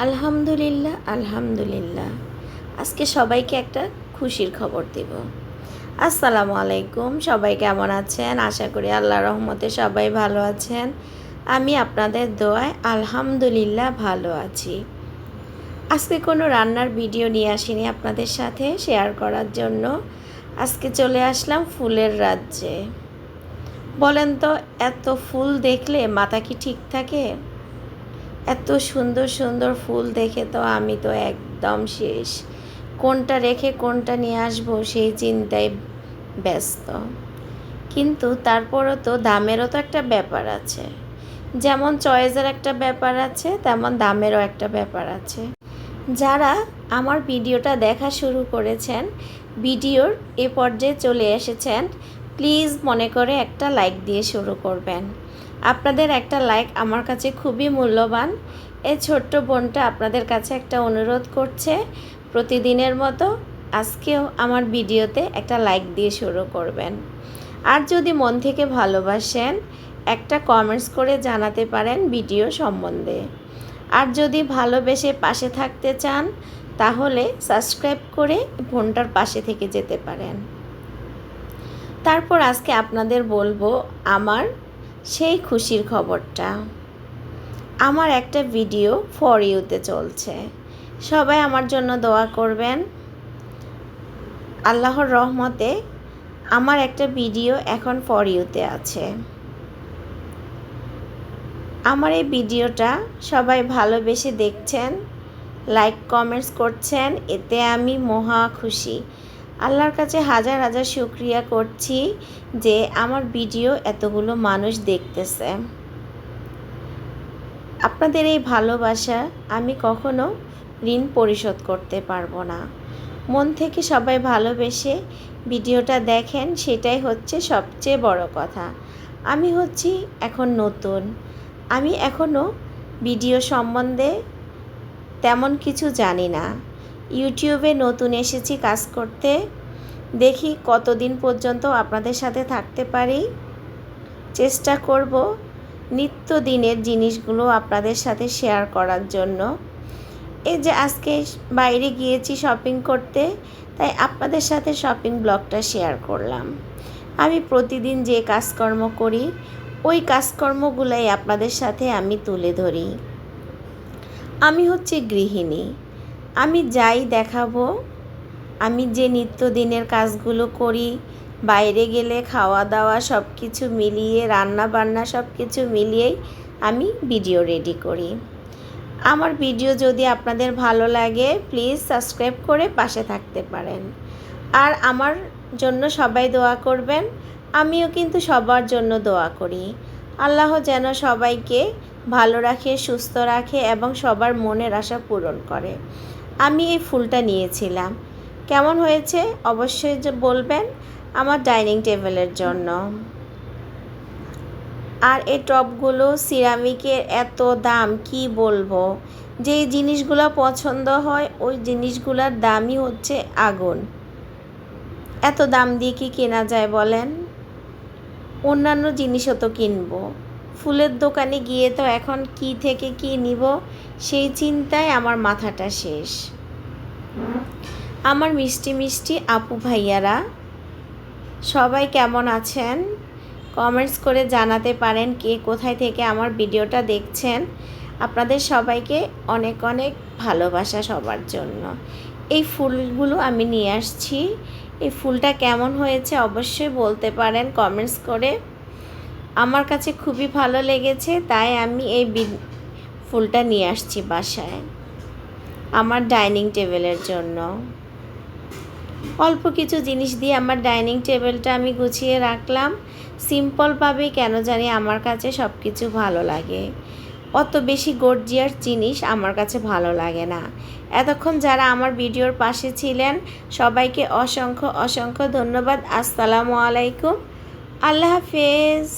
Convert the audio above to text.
আলহামদুলিল্লাহ আলহামদুলিল্লাহ। আজকে সবাইকে একটা খুশির খবর দেব। আসসালামু আলাইকুম, সবাই কেমন আছেন? আশা করি আল্লাহর রহমতে সবাই ভালো আছেন। আমি আপনাদের দোয়ায় আলহামদুলিল্লাহ ভালো আছি। আজকে কোনো রান্নার ভিডিও নিয়ে আসিনি আপনাদের সাথে শেয়ার করার জন্য। আজকে চলে আসলাম ফুলের রাজ্যে। বলেন তো, এত ফুল দেখলে মাথা কি ঠিক থাকে? এত সুন্দর সুন্দর ফুল দেখে তো আমি তো একদম শেষ। কোনটা রেখে কোনটা নিয়ে আসবো সেই চিন্তায় ব্যস্ত। কিন্তু তারপরও তো দামেরও তো একটা ব্যাপার আছে। যেমন চয়েসের একটা ব্যাপার আছে, তেমন দামেরও একটা ব্যাপার আছে। যারা আমার ভিডিওটা দেখা শুরু করেছেন, ভিডিওর এ পর্যায়ে চলে এসেছেন, প্লিজ মনে করে একটা লাইক দিয়ে শুরু করবেন। আপনাদের একটা লাইক আমার কাছে খুবই মূল্যবান। এই ছোট্ট বোনটা আপনাদের কাছে একটা অনুরোধ করছে, প্রতিদিনের মতো আজকেও আমার ভিডিওতে একটা লাইক দিয়ে শুরু করবেন। আর যদি মন থেকে ভালোবাসেন, একটা কমেন্টস করে জানাতে পারেন ভিডিও সম্বন্ধে। আর যদি ভালোবেসে পাশে থাকতে চান, তাহলে সাবস্ক্রাইব করে ফোনটার পাশে থেকে যেতে পারেন। তারপর আজকে আপনাদের বলবো আমার সেই খুশির খবরটা। আমার একটা ভিডিও ফর ইউতে চলছে, সবাই আমার জন্য দোয়া করবেন। আল্লাহর রহমতে আমার একটা ভিডিও এখন ফর ইউতে আছে। আমার এই ভিডিওটা সবাই ভালোবেসে দেখছেন, লাইক কমেন্টস করছেন, এতে আমি মহা খুশি। আল্লাহর কাছে হাজার হাজার শুকরিয়া করছি যে আমার ভিডিও এতগুলো মানুষ দেখতেছে। আপনাদের এই ভালোবাসা আমি কখনো ঋণ পরিশোধ করতে পারবো না। মন থেকে সবাই ভালোবেসে ভিডিওটা দেখেন, সেটাই হচ্ছে সবচেয়ে বড় কথা। আমি হচ্ছি এখন নতুন, আমি এখনও ভিডিও সম্বন্ধে তেমন কিছু জানি না। ইউটিউবে নতুন এসেছি কাজ করতে, দেখি কতদিন পর্যন্ত আপনাদের সাথে থাকতে পারি। চেষ্টা করব নিত্যদিনের জিনিসগুলো আপনাদের সাথে শেয়ার করার জন্য। এই যে আজকে বাইরে গিয়েছি শপিং করতে, তাই আপনাদের সাথে শপিং ব্লগটা শেয়ার করলাম। আমি প্রতিদিন যে কাজকর্ম করি, ওই কাজকর্মগুলাই আপনাদের সাথে আমি তুলে ধরি। আমি হচ্ছে গৃহিণী, আমি যাই দেখাবো, আমি যে নিত্যদিনের কাজগুলো করি, বাইরে গেলে খাওয়া দাওয়া সব কিছু মিলিয়ে, রান্না বান্না সব কিছু মিলিয়েই আমি ভিডিও রেডি করি। আমার ভিডিও যদি আপনাদের ভালো লাগে, প্লিজ সাবস্ক্রাইব করে পাশে থাকতে পারেন। আর আমার জন্য সবাই দোয়া করবেন। আমিও কিন্তু সবার জন্য দোয়া করি। আল্লাহ যেন সবাইকে ভালো রাখে, সুস্থ রাখে এবং সবার মনের আশা পূরণ করে। আমি এই ফুলটা নিয়েছিলাম, কেমন হয়েছে অবশ্যই যে বলবেন, আমার ডাইনিং টেবিলের জন্য। আর এই টবগুলো সিরামিকের, এত দাম কি বলবো। যেই জিনিসগুলো পছন্দ হয় ওই জিনিসগুলোর দামই হচ্ছে আগুন। এত দাম দিয়ে কি কেনা যায় বলেন? অন্যান্য জিনিসও তো কিনবো, ফুলের দোকানে গিয়ে তো এখন কি থেকে কি নিব সেই চিন্তায় আমার মাথাটা শেষ। আমার মিষ্টি মিষ্টি আপু ভাইয়ারা সবাই কেমন আছেন? কমেন্টস করে জানাতে পারেন কে কোথায় থেকে আমার ভিডিওটা দেখছেন। আপনাদের সবাইকে অনেক অনেক ভালোবাসা সবার জন্য। এই ফুলগুলো আমি নিয়ে আসছি, এই ফুলটা কেমন হয়েছে অবশ্যই বলতে পারেন কমেন্টস করে। আমার কাছে খুবই ভালো লেগেছে, তাই আমি এই ফুলটা নিয়ে আসছি বাসায় আমার ডাইনিং টেবিলের জন্য। অল্প কিছু জিনিস দিয়ে আমার ডাইনিং টেবিলটা আমি গুছিয়ে রাখলাম সিম্পলভাবেই। কেন জানি আমার কাছে সব কিছু ভালো লাগে, অত বেশি গর্জিয়াস জিনিস আমার কাছে ভালো লাগে না। এতক্ষণ যারা আমার ভিডিওর পাশে ছিলেন সবাইকে অসংখ্য অসংখ্য ধন্যবাদ। আসসালামু আলাইকুম, আল্লাহ হাফেজ।